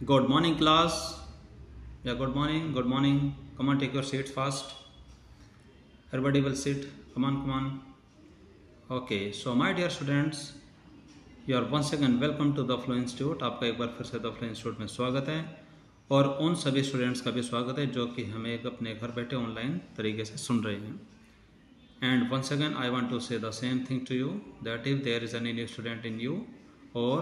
Good morning, class. Yeah, good morning. Good morning. Come on, take your seats fast. Everybody will sit. Come on, come on. Okay, so my dear students, you are once again welcome to the Flow Institute. आपका एक बार फिर से the flow institute में स्वागत है और उन सभी स्टूडेंट्स का भी स्वागत है जो कि हमें अपने घर बैठे ऑनलाइन तरीके से सुन रहे हैं. And once again, I want to say the same thing to you that if there is any new student in you or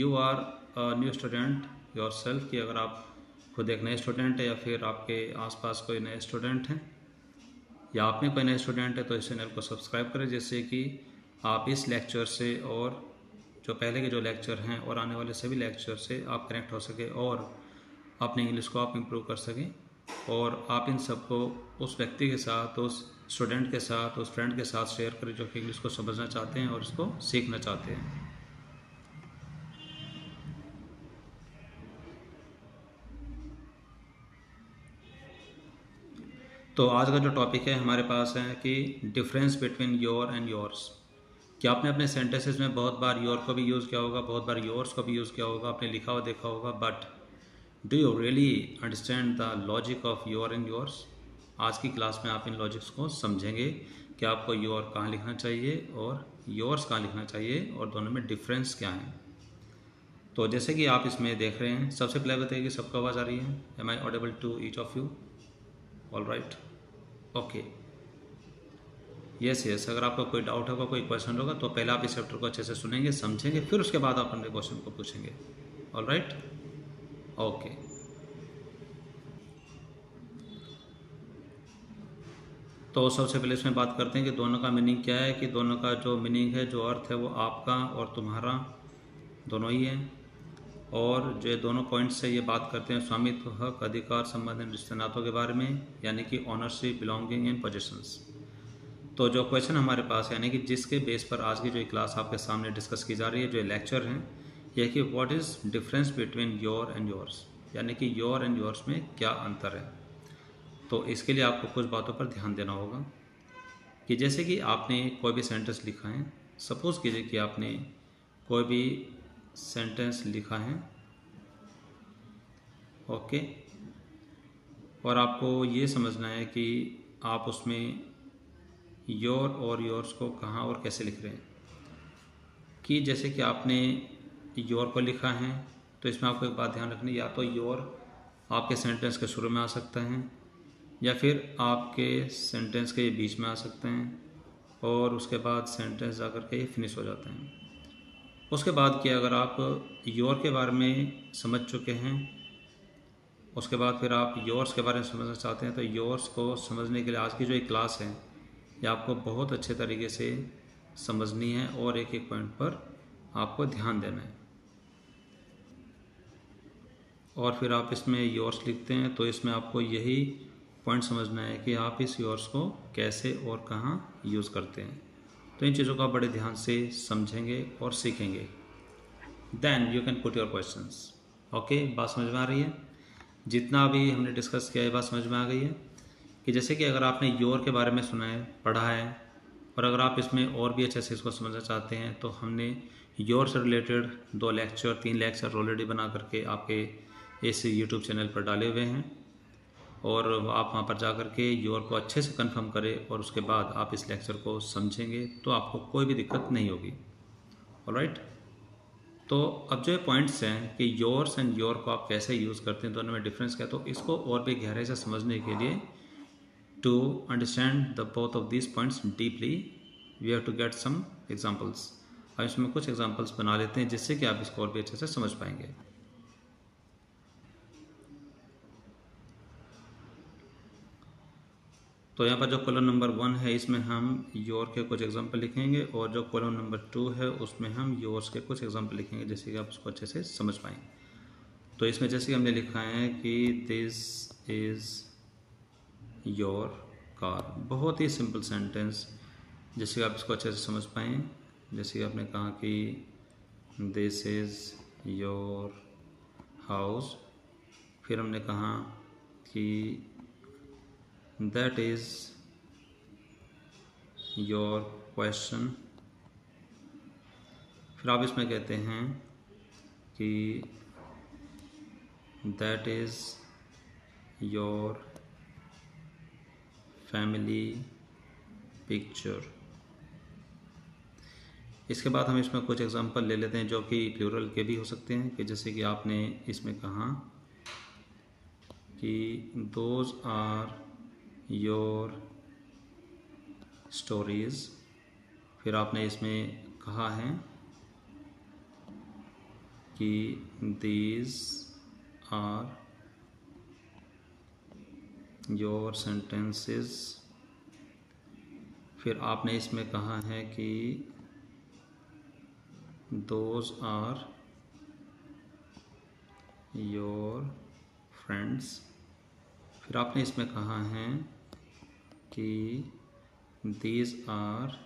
you are a new student yourself, कि अगर आप खुद एक नए स्टूडेंट है या फिर आपके आसपास कोई नए स्टूडेंट हैं या आप में कोई नए स्टूडेंट है तो इस चैनल को सब्सक्राइब करें जिससे कि आप इस लेक्चर से और जो पहले के जो लेक्चर हैं और आने वाले सभी लेक्चर से आप कनेक्ट हो सके और अपने इंग्लिश को आप इम्प्रूव कर सकें और आप इन सबको उस व्यक्ति के साथ, उस स्टूडेंट के साथ, उस फ्रेंड के साथ शेयर करें जो कि इंग्लिश को समझना चाहते हैं और इसको सीखना चाहते हैं. तो आज का जो टॉपिक है हमारे पास है कि difference between your and yours. क्या आपने अपने सेंटेंसेस में बहुत बार योर को भी यूज़ किया होगा, बहुत बार योर्स को भी यूज़ किया होगा, आपने लिखा हुआ देखा होगा, but do you really understand the logic of your and yours? आज की क्लास में आप इन लॉजिक्स को समझेंगे कि आपको योर कहाँ लिखना चाहिए और योर्स कहाँ लिखना चाहिए और दोनों में डिफरेंस क्या है. तो जैसे कि आप इसमें देख रहे हैं, सबसे पहले बताइए कि सबको आवाज़ आ रही है? Am I audible to each of you? All right, okay, yes. अगर आपका कोई डाउट होगा, कोई क्वेश्चन होगा तो पहले आप इस चैप्टर को अच्छे से सुनेंगे, समझेंगे, फिर उसके बाद आप अपने क्वेश्चन को पूछेंगे. All right, okay. तो सबसे पहले इसमें बात करते हैं कि दोनों का मीनिंग क्या है, कि दोनों का जो मीनिंग है, जो अर्थ है, वो आपका और तुम्हारा दोनों ही है. और जो ये दोनों पॉइंट्स से ये बात करते हैं स्वामित्व, हक, अधिकार, संबंध, रिश्ते नातों के बारे में, यानी कि ऑनरशिप, बिलोंगिंग एंड पोजीशंस. तो जो क्वेश्चन हमारे पास है, यानी कि जिसके बेस पर आज की जो क्लास आपके सामने डिस्कस की जा रही है, जो लेक्चर हैं, यह कि what is difference between your and yours, यानी कि योर एंड योर्स में क्या अंतर है. तो इसके लिए आपको कुछ बातों पर ध्यान देना होगा कि जैसे कि आपने कोई भी सेंटेंस लिखा है, सपोज़ कीजिए कि आपने कोई भी सेंटेंस लिखा है, ओके, और आपको ये समझना है कि आप उसमें योर और योर्स को कहाँ और कैसे लिख रहे हैं. कि जैसे कि आपने योर को लिखा है तो इसमें आपको एक बात ध्यान रखनी, या तो योर आपके सेंटेंस के शुरू में आ सकता है या फिर आपके सेंटेंस के बीच में आ सकते हैं और उसके बाद सेंटेंस जाकर के ये फिनिश हो जाते हैं. उसके बाद कि अगर आप योर के बारे में समझ चुके हैं, उसके बाद फिर आप योर्स के बारे में समझना चाहते हैं, तो योर्स को समझने के लिए आज की जो एक क्लास है ये आपको बहुत अच्छे तरीके से समझनी है और एक एक पॉइंट पर आपको ध्यान देना है. और फिर आप इसमें योर्स लिखते हैं तो इसमें आपको यही पॉइंट समझना है कि आप इस योर्स को कैसे और कहाँ यूज़ करते हैं. तो इन चीज़ों को आप बड़े ध्यान से समझेंगे और सीखेंगे. Then you can put your questions. Okay, बात समझ में आ रही है? जितना अभी हमने डिस्कस किया है बात समझ में आ गई है कि जैसे कि अगर आपने योर के बारे में सुना है, पढ़ा है, और अगर आप इसमें और भी अच्छे से इसको समझना चाहते हैं तो हमने योर से रिलेटेड 2 लेक्चर 3 लेक्चर ऑलरेडी बना करके आपके इस यूट्यूब चैनल पर डाले हुए हैं और आप वहाँ पर जा कर के योर को अच्छे से कंफर्म करें और उसके बाद आप इस लेक्चर को समझेंगे तो आपको कोई भी दिक्कत नहीं होगी. ऑलराइट, तो अब जो पॉइंट्स हैं कि योर्स एंड योर को आप कैसे यूज़ करते हैं, दोनों में डिफरेंस क्या है, तो इसको और भी गहराई से समझने के लिए to understand the both of these points deeply we have to get some examples. अब इसमें कुछ एग्जाम्पल्स बना लेते हैं जिससे कि आप इसको और भी अच्छे से समझ पाएंगे. तो यहाँ पर जो कॉलम नंबर 1 है इसमें हम योर के कुछ एग्जाम्पल लिखेंगे और जो कॉलम नंबर 2 है उसमें हम योर्स के कुछ एग्जाम्पल लिखेंगे जिससे कि आप उसको अच्छे से समझ पाएँ. तो इसमें जैसे कि हमने लिखा है कि दिस इज़ योर कार, बहुत ही सिंपल सेंटेंस जिससे कि आप इसको अच्छे से समझ पाएँ. जैसे कि आपने कहा कि दिस इज़ योर हाउस, फिर हमने कहा कि दैट इज़ योर क्वेश्चन, फिर आप इसमें कहते हैं कि that is your family picture. इसके बाद हम इसमें कुछ एग्जांपल ले लेते हैं जो कि प्लूरल के भी हो सकते हैं, कि जैसे कि आपने इसमें कहा कि दोज आर योर स्टोरीज, फिर आपने इसमें कहा है कि दीज आर योर सेंटेंसेस, फिर आपने इसमें कहा है कि दोज आर योर फ्रेंड्स, फिर आपने इसमें कहा है कि दीज आर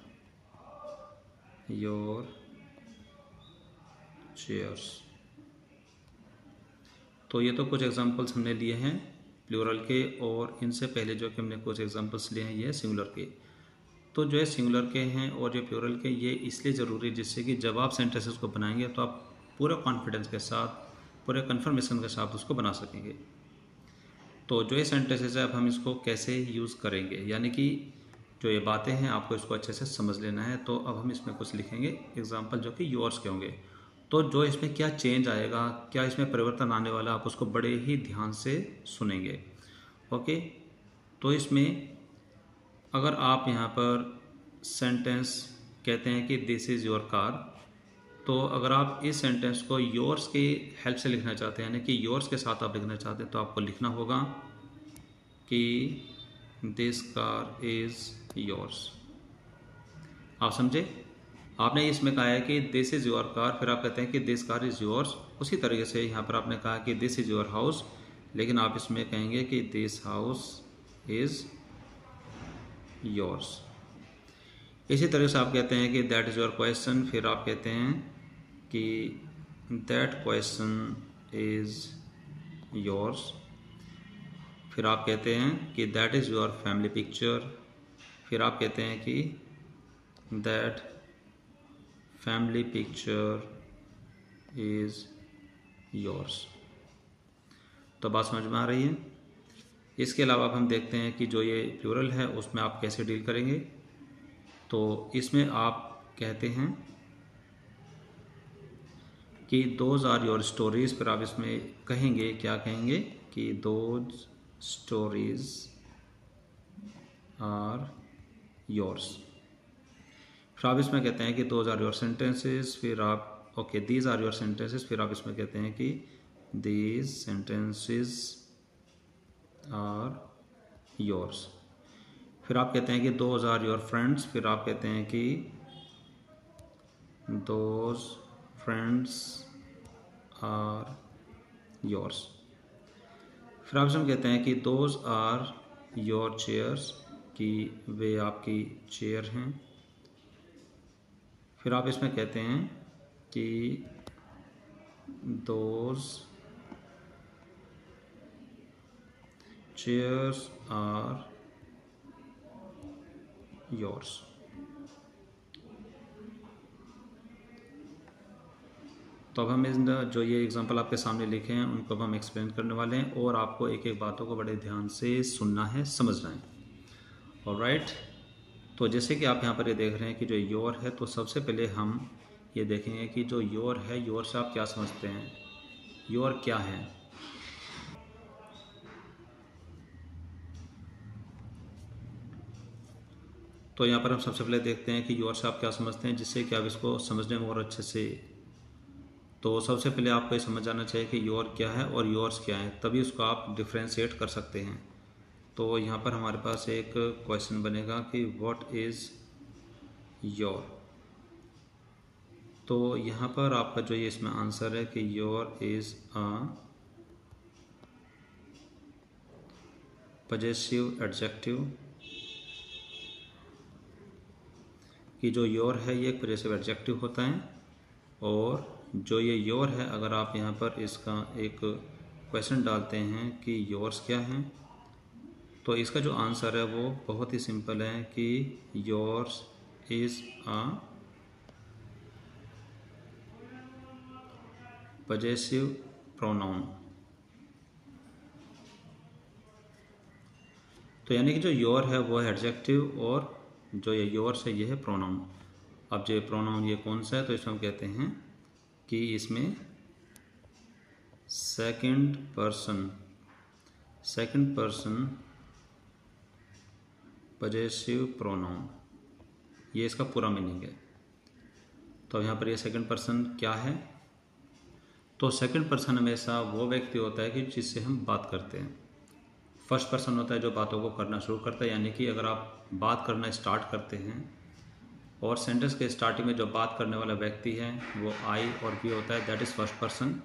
योर चेयर्स। तो ये तो कुछ एग्जांपल्स हमने लिए हैं प्लूरल के, और इनसे पहले जो कि हमने कुछ एग्जांपल्स लिए हैं ये सिंगुलर के। तो जो है सिंगुलर के हैं और जो प्लूरल के, ये इसलिए ज़रूरी है जिससे कि जब आप सेंटेंसेस को बनाएंगे तो आप पूरे कॉन्फिडेंस के साथ, पूरे कन्फर्मेशन के साथ उसको बना सकेंगे। तो जो ये सेंटेंसेस है अब हम इसको कैसे यूज़ करेंगे, यानी कि जो ये बातें हैं आपको इसको अच्छे से समझ लेना है। तो अब हम इसमें कुछ लिखेंगे एग्जाम्पल जो कि योर्स के होंगे। तो जो इसमें क्या चेंज आएगा, क्या इसमें परिवर्तन आने वाला, आप उसको बड़े ही ध्यान से सुनेंगे। ओके, तो इसमें अगर आप यहाँ पर सेंटेंस कहते हैं कि दिस इज़ योर कार, तो अगर आप इस सेंटेंस को योर्स की हेल्प से लिखना चाहते हैं, यानी कि योर्स के साथ आप लिखना चाहते हैं, तो आपको लिखना होगा कि दिस कार इज़ योर्स। आप समझे? आपने इसमें कहा है कि दिस इज़ योर कार, फिर आप कहते हैं कि दिस कार इज़ योर्स। उसी तरीके से यहाँ पर आपने कहा कि दिस इज़ योर हाउस, लेकिन आप इसमें कहेंगे कि दिस हाउस इज़ योर्स। इसी तरह से आप कहते हैं कि दैट इज़ योर क्वेश्चन, फिर आप कहते हैं कि दैट क्वेश्चन इज़ योर्स। फिर आप कहते हैं कि that is your family picture, फिर आप कहते हैं कि that family picture is yours. तो बात समझ में आ रही है? इसके अलावा अब हम देखते हैं कि जो ये प्लूरल है उसमें आप कैसे डील करेंगे। तो इसमें आप कहते हैं कि दोज आर योर स्टोरीज, फिर आप इसमें कहेंगे, क्या कहेंगे कि दोज स्टोरीज आर योर्स। फिर आप इसमें कहते हैं कि दोज आर योर सेंटेंसेस, फिर आप okay these are your sentences, फिर आप इसमें कहते हैं कि दीज सेंटेंसेस आर योर्स। फिर आप कहते हैं कि दोज आर योर फ्रेंड्स, फिर आप कहते हैं कि दोज फ्रेंड्स आर योर्स। फिर आप इसमें कहते हैं कि दोज आर योर चेयर्स, कि वे आपकी चेयर हैं। फिर आप इसमें कहते हैं कि दोज चेयर्स आर योर्स। तो अब हम इन जो ये एग्जांपल आपके सामने लिखे हैं उनको अब हम एक्सप्लेन करने वाले हैं, और आपको एक एक बातों को बड़े ध्यान से सुनना है, समझना है। ऑलराइट, तो जैसे कि आप यहाँ पर ये देख रहे हैं कि जो योर है, तो सबसे पहले हम ये देखेंगे कि जो योर है, योर से आप क्या समझते हैं, योर क्या है। तो यहाँ पर हम सबसे पहले देखते हैं कि योर से आप क्या समझते हैं, जिससे कि आप इसको समझने में और अच्छे से। तो सबसे पहले आपको ये समझ जाना चाहिए कि योर क्या है और योर्स क्या है, तभी उसको आप डिफ्रेंशिएट कर सकते हैं। तो यहाँ पर हमारे पास एक क्वेश्चन बनेगा कि व्हाट इज़ योर। तो यहाँ पर आपका जो ये इसमें आंसर है कि your is a possessive adjective, कि जो योर है ये एक पजेसिव एडजेक्टिव होता है। और जो ये योर है, अगर आप यहाँ पर इसका एक क्वेश्चन डालते हैं कि योर्स क्या हैं, तो इसका जो आंसर है वो बहुत ही सिंपल है कि yours is a possessive pronoun. तो यानी कि जो योर है वो है एडजेक्टिव और जो ये योर्स है ये है प्रोनाउन। अब जो प्रोनाउन ये कौन सा है, तो इसमें हम कहते हैं कि इसमें सेकंड पर्सन पजेसिव प्रोनाउन, ये इसका पूरा मीनिंग है। तो यहाँ पर ये सेकंड पर्सन क्या है, तो सेकंड पर्सन हमेशा वो व्यक्ति होता है कि जिससे हम बात करते हैं। फर्स्ट पर्सन होता है जो बातों को करना शुरू करता है, यानी कि अगर आप बात करना स्टार्ट करते हैं और सेंटेंस के स्टार्टिंग में जो बात करने वाला व्यक्ति है वो आई और वी होता है, दैट इज़ फर्स्ट पर्सन।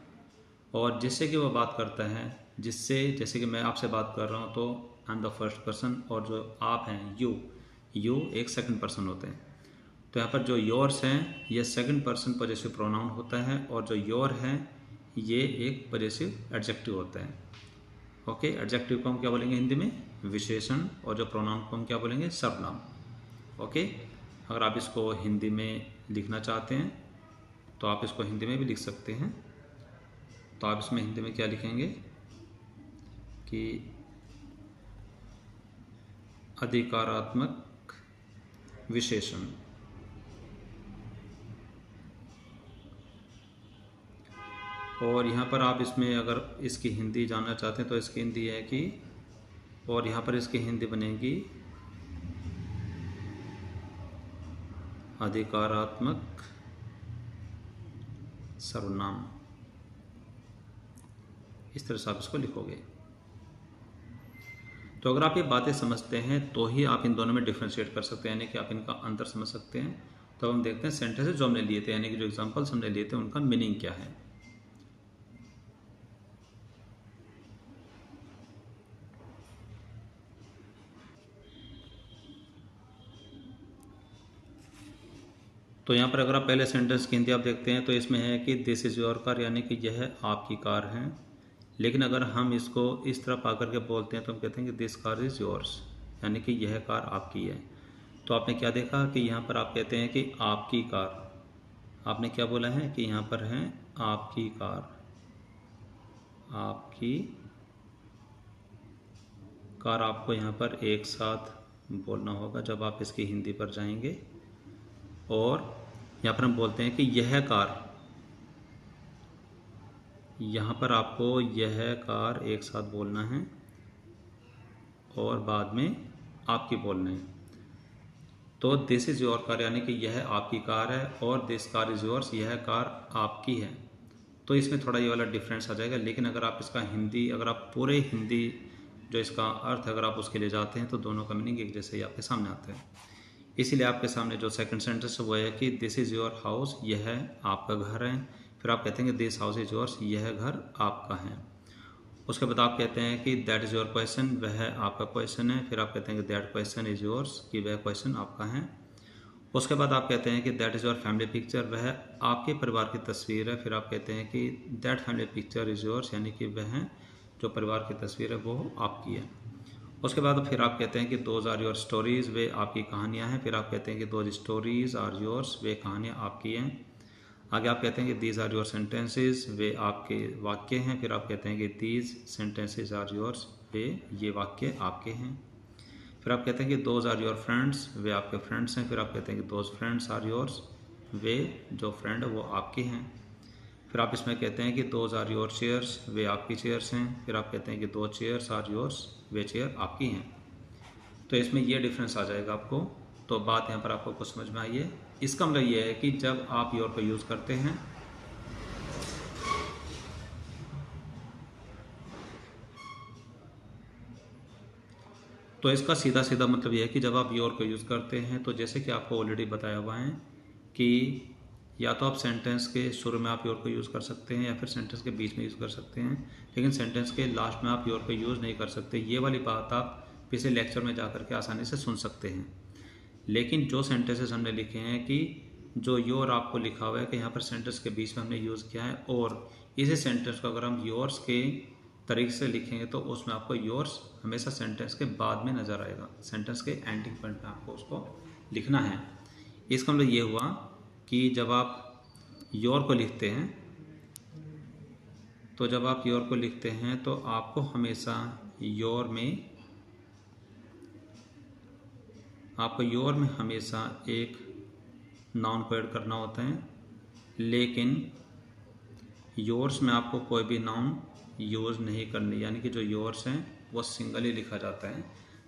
और जिससे कि वो बात करता है, जिससे जैसे कि मैं आपसे बात कर रहा हूँ तो I am the first person, और जो आप हैं यू एक सेकंड पर्सन होते हैं। तो यहाँ पर जो योर्स हैं ये सेकंड पर्सन पॉजेसिव प्रोनाउन होता है, और जो योर है ये एक पॉजेसिव एडजेक्टिव होता है। ओके, एडजेक्टिव को हम क्या बोलेंगे हिंदी में, विशेषण, और जो प्रोनाउन को हम क्या बोलेंगे, सर्वनाम। ओके, अगर आप इसको हिंदी में लिखना चाहते हैं तो आप इसको हिंदी में भी लिख सकते हैं। तो आप इसमें हिंदी में क्या लिखेंगे कि अधिकारात्मक विशेषण। और यहाँ पर आप इसमें अगर इसकी हिंदी जानना चाहते हैं तो इसकी हिंदी है कि, और यहाँ पर इसकी हिंदी बनेगी अधिकारात्मक सर्वनाम। इस तरह से आप इसको लिखोगे। तो अगर आप ये बातें समझते हैं तो ही आप इन दोनों में डिफ्रेंशिएट कर सकते हैं, यानी कि आप इनका अंतर समझ सकते हैं। तो हम देखते हैं सेंटेंसेस जो हमने लिए थे, यानी कि जो एग्जांपल्स हमने लिए थे उनका मीनिंग क्या है। तो यहाँ पर अगर आप पहले सेंटेंस की हिंदी आप देखते हैं तो इसमें है कि दिस इज़ योर कार, यानी कि यह आपकी कार है। लेकिन अगर हम इसको इस तरफ आकर के बोलते हैं तो हम कहते हैं कि दिस कार इज़ योर्स, यानी कि यह कार आपकी है। तो आपने क्या देखा कि यहाँ पर आप कहते हैं कि आपकी कार, आपने क्या बोला है कि यहाँ पर है आपकी कार, आपकी कार आपको यहाँ पर एक साथ बोलना होगा जब आप इसकी हिंदी पर जाएंगे। और यहाँ पर हम बोलते हैं कि यह कार, यहाँ पर आपको यह कार एक साथ बोलना है और बाद में आपकी बोलना है। तो दिस इज़ योर कार, यानी कि यह आपकी कार है, और दिस कार इज़ योर्स, यह कार आपकी है। तो इसमें थोड़ा ये वाला डिफरेंस आ जाएगा। लेकिन अगर आप इसका हिंदी, अगर आप पूरे हिंदी जो इसका अर्थ अगर आप उसके लिए जाते हैं तो दोनों का मीनिंग एक जैसे ही आपके सामने आता है। इसीलिए आपके सामने जो सेकंड सेंटेंस है वो है कि दिस इज़ योर हाउस, यह आपका घर है। फिर आप कहते हैं कि दिस हाउस इज़ योर्स, यह घर आपका है। उसके बाद आप कहते हैं कि दैट इज़ योर क्वेश्चन, वह आपका क्वेश्चन है। फिर आप कहते हैं कि दैट क्वेश्चन इज़ योर्स, कि वह क्वेश्चन आपका है। उसके बाद आप कहते हैं कि that is your family picture, वह आपके परिवार की तस्वीर है। फिर आप कहते हैं कि that family picture is yours, यानी कि वह जो परिवार की तस्वीर है वो आपकी है। उसके बाद फिर आप कहते हैं कि दोज आर योर स्टोरीज़, वे आपकी कहानियाँ हैं। फिर आप कहते हैं कि दोज स्टोरीज़ आर योर्स, वे कहानियाँ आपकी हैं। आगे आप कहते हैं कि दीज आर योर सेंटेंसेस, वे आपके वाक्य हैं। फिर आप कहते हैं कि दीज सेंटेंसेस आर योर्स, वे ये वाक्य आपके हैं। फिर आप कहते हैं कि दोज आर योर फ्रेंड्स, वे आपके फ्रेंड्स हैं। फिर आप कहते हैं कि दोज फ्रेंड्स आर योर्स, वे जो फ्रेंड है वो आपके हैं। फिर आप इसमें कहते हैं कि दोज आर योर चेयर्स, वे आपकी चेयर्स हैं। फिर आप कहते हैं कि दो चेयर्स आर योर्स, वे चेयर आपकी हैं। तो इसमें ये डिफरेंस आ जाएगा आपको। तो बात यहाँ पर आपको कुछ समझ में आई है। इसका मतलब ये है कि जब आप योर को यूज़ करते हैं तो इसका सीधा सीधा मतलब ये है कि जब आप योर को यूज़ करते हैं तो जैसे कि आपको ऑलरेडी बताया हुआ है कि या तो आप सेंटेंस के शुरू में आप योर को यूज़ कर सकते हैं या फिर सेंटेंस के बीच में यूज़ कर सकते हैं, लेकिन सेंटेंस के लास्ट में आप योर को यूज़ नहीं कर सकते। ये वाली बात आप पिछले लेक्चर में जा कर के आसानी से सुन सकते हैं। लेकिन जो सेंटेंसेस हमने लिखे हैं कि जो योर आपको लिखा हुआ है कि यहाँ पर सेंटेंस के बीच में हमने यूज़ किया है, और इसी सेंटेंस को अगर हम योर्स के तरीके से लिखेंगे तो उसमें आपको योर्स हमेशा सेंटेंस के बाद में नज़र आएगा। सेंटेंस के एंडिंग पॉइंट में आपको उसको लिखना है। इसका मतलब ये हुआ कि जब आप योर को लिखते हैं तो आपको हमेशा योर में आपको योर में हमेशा एक नाउन को ऐड करना होता है, लेकिन योर्स में आपको कोई भी नाउन यूज़ नहीं करनी, यानी कि जो योर्स हैं वो सिंगल ही लिखा जाता है,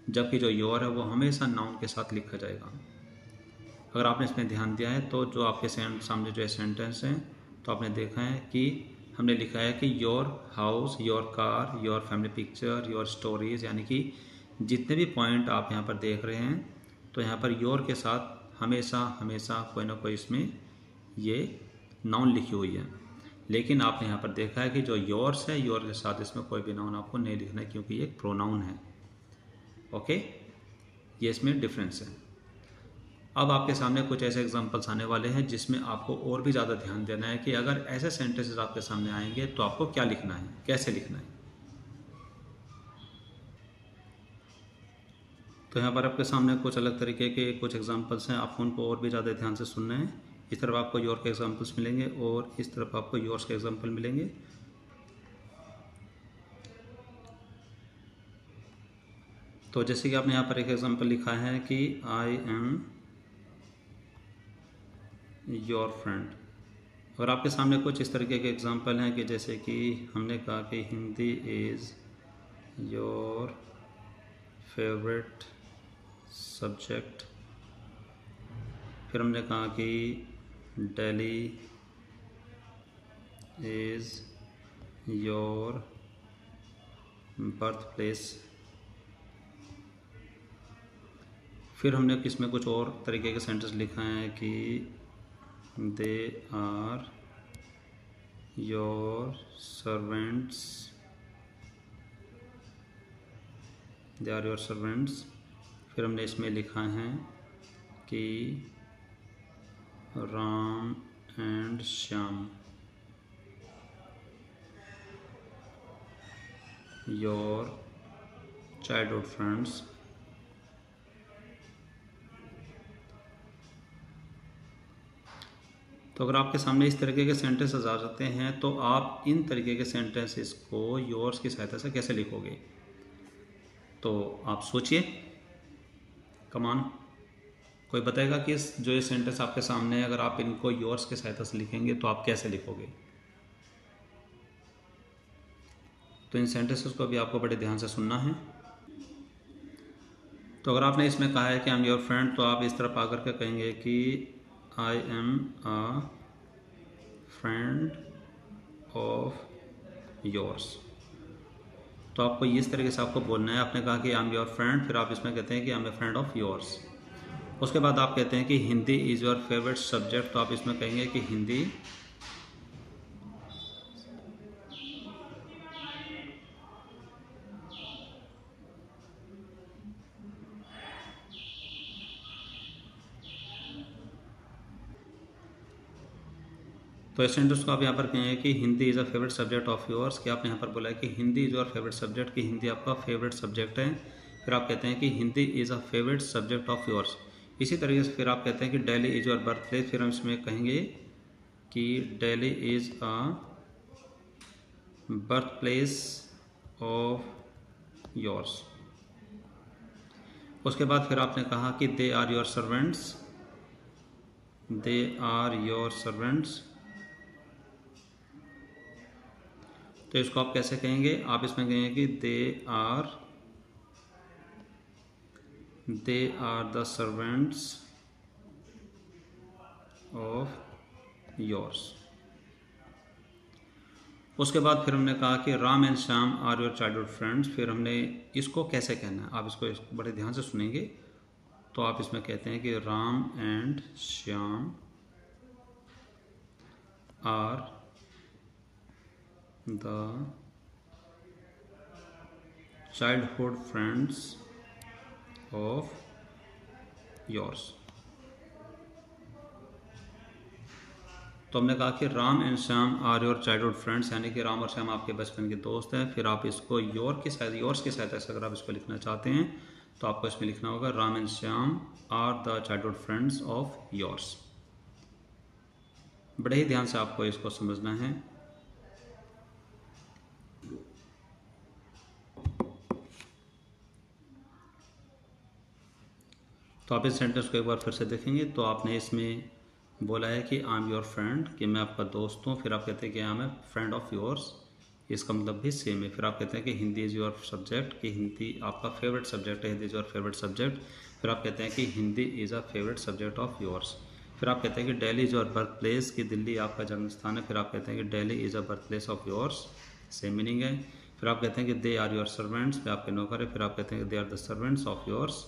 जबकि जो योर है वो हमेशा नाउन के साथ लिखा जाएगा। अगर आपने इसमें ध्यान दिया है तो जो आपके सामने जो सेंटेंस हैं तो आपने देखा है कि हमने लिखा है कि your house, your car, your family picture, your stories, यानी कि जितने भी पॉइंट आप यहाँ पर देख रहे हैं तो यहाँ पर योर के साथ हमेशा हमेशा कोई ना कोई इसमें ये नाउन लिखी हुई है। लेकिन आपने यहाँ पर देखा है कि जो योर्स है, योर के साथ इसमें कोई भी नाउन आपको नहीं लिखना है, क्योंकि ये एक प्रोनाउन है। ओके, ये इसमें डिफरेंस है। अब आपके सामने कुछ ऐसे एग्जांपल्स आने वाले हैं जिसमें आपको और भी ज़्यादा ध्यान देना है कि अगर ऐसे सेंटेंसेस आपके सामने आएंगे तो आपको क्या लिखना है, कैसे लिखना है। तो यहाँ पर आपके सामने कुछ अलग तरीके के कुछ एग्जांपल्स हैं, आपको उनको और भी ज़्यादा ध्यान से सुनना है। इस तरफ आपको योर के एग्जांपल्स मिलेंगे और इस तरफ आपको योर्स के एग्जांपल मिलेंगे। तो जैसे कि आपने यहाँ पर एक एग्जांपल लिखा है कि आई एम योर फ्रेंड। और आपके सामने कुछ इस तरीके के एग्जांपल हैं कि जैसे कि हमने कहा कि Hindi is your favourite subject. फिर हमने कहा कि Delhi is your birth place. फिर हमने इसमें कुछ और तरीके के सेंटेंस लिखा है कि they are your servants, they are your servants. फिर हमने इसमें लिखा है कि Ram and Shyam your childhood friends. तो अगर आपके सामने इस तरीके के सेंटेंसेस आ जाते हैं तो आप इन तरीके के सेंटेंसेस को योर्स की सहायता से कैसे लिखोगे, तो आप सोचिए। कमान कोई बताएगा कि जो ये सेंटेंस आपके सामने है, अगर आप इनको योर्स की सहायता से लिखेंगे तो आप कैसे लिखोगे। तो इन सेंटेंसेस को भी आपको बड़े ध्यान से सुनना है। तो अगर आपने इसमें कहा है कि आई एम योर फ्रेंड, तो आप इस तरफ आकर के कहेंगे कि I am a friend of yours. तो आपको इस तरीके से आपको बोलना है। आपने कहा कि आई एम योर फ्रेंड, फिर आप इसमें कहते हैं कि I am a friend of yours. उसके बाद आप कहते हैं कि Hindi is your favourite subject, तो आप इसमें कहेंगे कि हिंदी तो इस सेंटेंस को आप यहाँ पर कहेंगे कि Hindi is a favourite subject of yours. कि आपने यहाँ पर बोला है कि Hindi is your favourite subject, कि हिंदी आपका फेवरेट सब्जेक्ट है। फिर आप कहते हैं कि Hindi is a favourite subject of yours. इसी तरीके से फिर आप कहते हैं कि Delhi is your birth place. फिर हम इसमें कहेंगे कि Delhi is a birth place of yours. उसके बाद फिर आपने कहा कि they are your servants, they are your servants. तो इसको आप कैसे कहेंगे, आप इसमें कहेंगे कि they are the servants of yours. उसके बाद फिर हमने कहा कि Ram and Shyam are your childhood friends. फिर हमने इसको कैसे कहना है, आप इसको बड़े ध्यान से सुनेंगे। तो आप इसमें कहते हैं कि Ram and Shyam are the childhood friends of yours. तो हमने कहा कि Ram and Shyam are your childhood friends, यानी कि राम और श्याम आपके बचपन के दोस्त हैं। फिर आप इसको योर्स की सहायता से अगर आप इसको लिखना चाहते हैं तो आपको इसमें लिखना होगा Ram and Shyam are the childhood friends of yours. बड़े ही ध्यान से आपको इसको समझना है। तो आप इस सेंटेंस को एक बार फिर से देखेंगे तो आपने इसमें बोला है कि आई एम योर फ्रेंड, कि मैं आपका दोस्त हूँ। फिर आप कहते हैं कि I am a friend of yours, इसका मतलब भी सेम है। फिर आप कहते हैं कि हिंदी इज़ योर सब्जेक्ट, कि हिंदी आपका फेवरेट सब्जेक्ट है, Hindi is your favourite subject. फिर आप कहते हैं कि Hindi is a favourite subject of yours. फिर आप कहते हैं कि Delhi is your birth place, कि दिल्ली आपका जन्म स्थान है। फिर आप कहते हैं कि Delhi is a birth place of yours, same meaning है। फिर आप कहते हैं कि दे आर योर सर्वेंट्स, वे आपके नौकर है। फिर आप कहते हैं कि they are the servants of yours.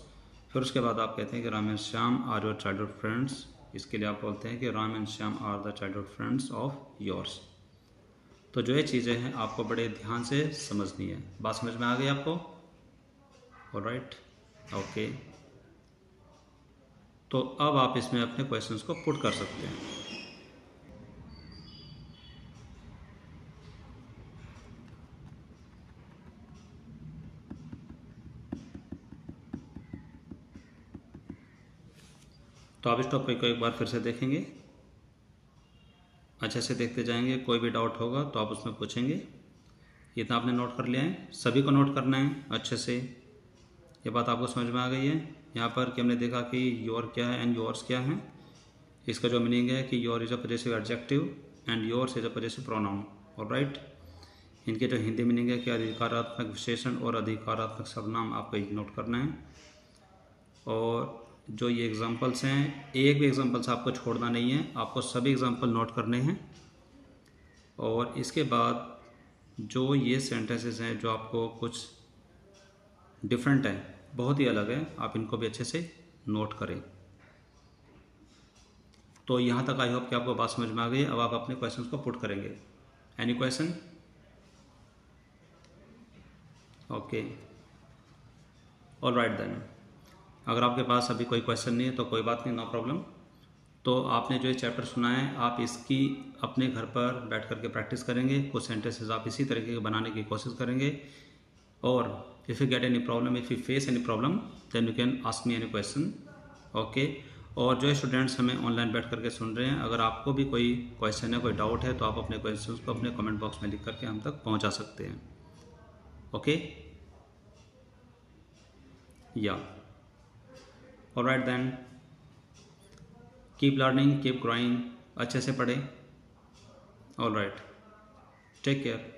फिर उसके बाद आप कहते हैं कि Ram and Shyam are your childhood friends, इसके लिए आप बोलते हैं कि Ram and Shyam are the childhood friends of yours. तो जो ये चीज़ें हैं आपको बड़े ध्यान से समझनी है। बात समझ में आ गई आपको? Alright, okay. तो अब आप इसमें अपने क्वेश्चंस को पुट कर सकते हैं। तो आप इस टॉपिक को एक बार फिर से देखेंगे, अच्छे से देखते जाएंगे। कोई भी डाउट होगा तो आप उसमें पूछेंगे। इतना आपने नोट कर लिया है, सभी को नोट करना है अच्छे से। ये बात आपको समझ में आ गई है। यहाँ पर कि हमने देखा कि योर क्या है एंड योर्स क्या है। इसका जो मीनिंग है कि your is a possessive adjective and yours is a possessive pronoun. Alright, इनके जो हिंदी मीनिंग है कि अधिकारात्मक विशेषण और अधिकारात्मक सर्वनाम आपको नोट करना है। और जो ये एग्जांपल्स हैं, एक भी एग्जांपल्स आपको छोड़ना नहीं है, आपको सभी एग्जांपल नोट करने हैं। और इसके बाद जो ये सेंटेंसेस हैं जो आपको कुछ डिफरेंट है, बहुत ही अलग है, आप इनको भी अच्छे से नोट करें। तो यहाँ तक आई होप कि आपको बात समझ में आ गई। अब आप अपने क्वेश्चंस को पुट करेंगे। Any question? Okay, alright then. अगर आपके पास अभी कोई क्वेश्चन नहीं है तो कोई बात नहीं, नो प्रॉब्लम। तो आपने जो ये चैप्टर सुना है आप इसकी अपने घर पर बैठ करके प्रैक्टिस करेंगे। कुछ सेंटेंसेस आप इसी तरीके के बनाने की कोशिश करेंगे। और if you get any problem, if you face any problem, then you can ask me any question. Okay. और जो स्टूडेंट्स हमें ऑनलाइन बैठ करके सुन रहे हैं, अगर आपको भी कोई क्वेश्चन है, कोई डाउट है, तो आप अपने क्वेश्चंस को अपने कमेंट बॉक्स में लिख करके हम तक पहुंचा सकते हैं। ओके, या alright then, keep learning, keep growing, अच्छे से पढ़ें। Alright, take care.